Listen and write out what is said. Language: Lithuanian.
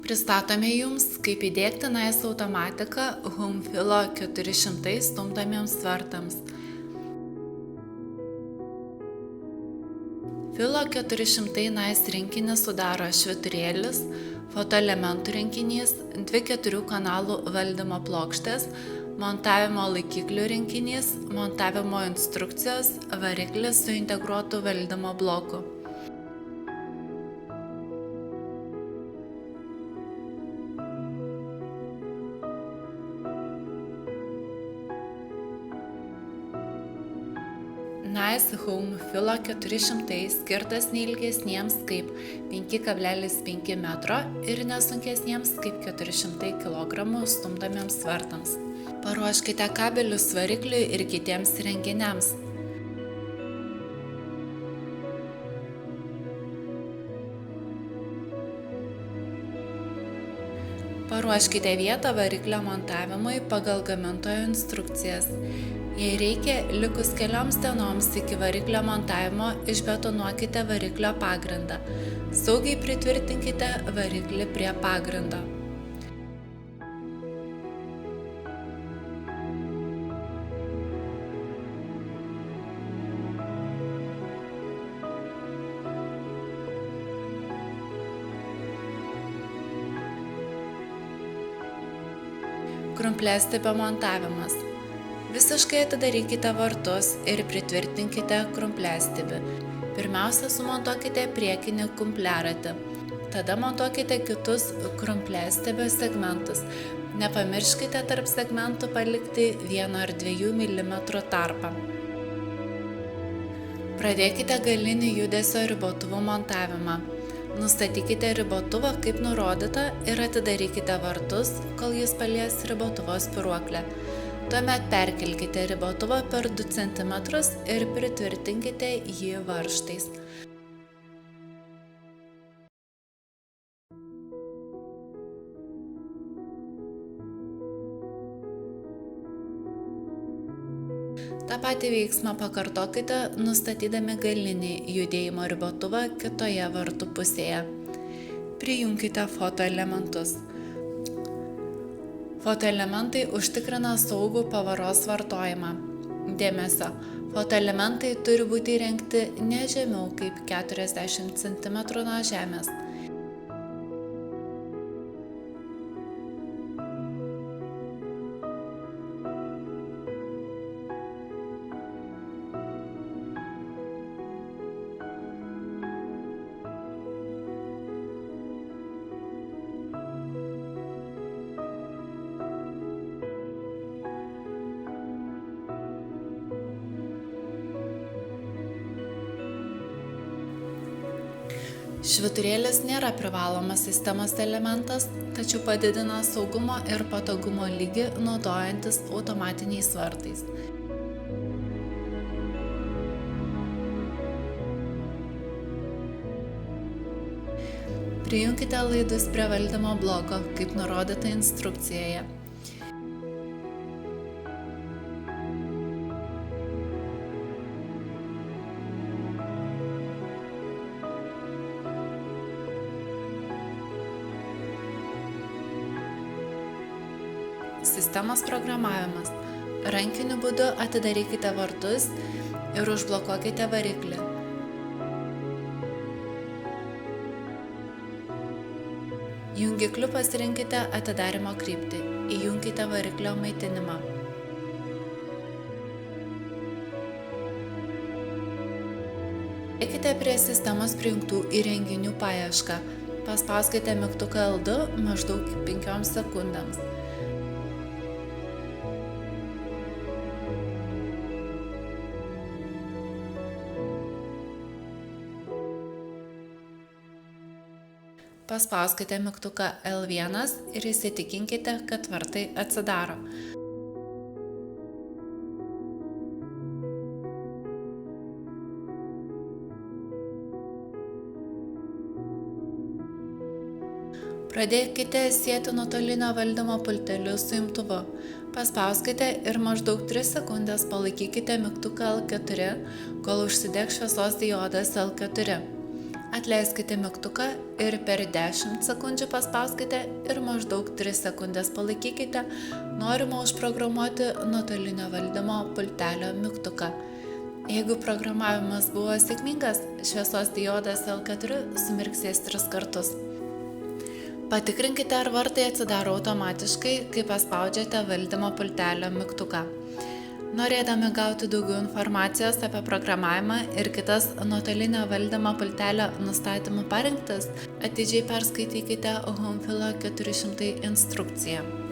Pristatome Jums, kaip įdiegti NICE automatiką Humfilo 400 stumdomiems vartams. Filo 400 NICE rinkinį sudaro švyturėlis, fotoelementų rinkinys, 2 4 kanalų valdymo plokštės, montavimo laikiklių rinkinys, montavimo instrukcijos, variklis su integruotu valdymo bloku. NICE Humfilo 400 skirtas neilgesniems kaip 5,5 metro ir nesunkesniems kaip 400 kg stumdomiems vartams. Paruoškite kabelius varikliui ir kitiems įrenginiams. Paruoškite vietą variklio montavimui pagal gamintojo instrukcijas. Jei reikia, likus kelioms dienoms iki variklio montavimo išbetonuokite variklio pagrindą. Saugiai pritvirtinkite variklį prie pagrindo. Krumplėstibio montavimas. Visiškai atidarykite vartus ir pritvirtinkite krumplėstibį. Pirmiausia, sumontuokite priekinį kumpliaratį. Tada montuokite kitus krumplėstibio segmentus. Nepamirškite tarp segmentų palikti 1 ar 2 mm tarpą. Pradėkite galinį judesio ribotuvų montavimą. Nustatykite ribotuvą kaip nurodyta ir atidarykite vartus, kol jis palies ribotuvo spyruoklę. Tuomet perkelkite ribotuvą per 2 cm ir pritvirtinkite jį varžtais. Ta patį veiksmą pakartokite, nustatydami galinį judėjimo ribotuvą kitoje vartų pusėje. Prijunkite fotoelementus. Fotoelementai užtikrina saugų pavaros vartojimą. Dėmesio, fotoelementai turi būti įrengti ne žemiau kaip 40 cm nuo žemės. Švyturėlis nėra privalomas sistemos elementas, tačiau padidina saugumo ir patogumo lygį naudojantis automatiniais vartais. Prijunkite laidus prie valdymo bloko, kaip nurodyta instrukcijoje. Sistemos programavimas. Rankiniu būdu atidarykite vartus ir užblokuokite variklį. Jungikliu pasirinkite atidarymo kryptį. Įjunkite variklio maitinimą. Eikite prie sistemos prijungtų įrenginių paiešką. Paspauskite mygtuką L2 maždaug 5 sekundėms. Paspauskite mygtuką L1 ir įsitikinkite, kad vartai atsidaro. Pradėkite sieti nuotolinio valdymo pulteliu su imtuvu. Paspauskite ir maždaug 3 sekundės palaikykite mygtuką L4, kol užsidegs šviesos diodas L4. Atleiskite mygtuką ir per 10 sekundžių paspauskite ir maždaug 3 sekundės palaikykite norimo užprogramuoti nuotolinio valdymo pultelio mygtuką. Jeigu programavimas buvo sėkmingas, šviesos diodas L4 sumirksės 3 kartus. Patikrinkite, ar vartai atsidaro automatiškai, kai paspaudžiate valdymo pultelio mygtuką. Norėdami gauti daugiau informacijos apie programavimą ir kitas nuotolinio valdymo pultelio nustatymų parengtis, atidžiai perskaitykite Homefilo 400 instrukciją.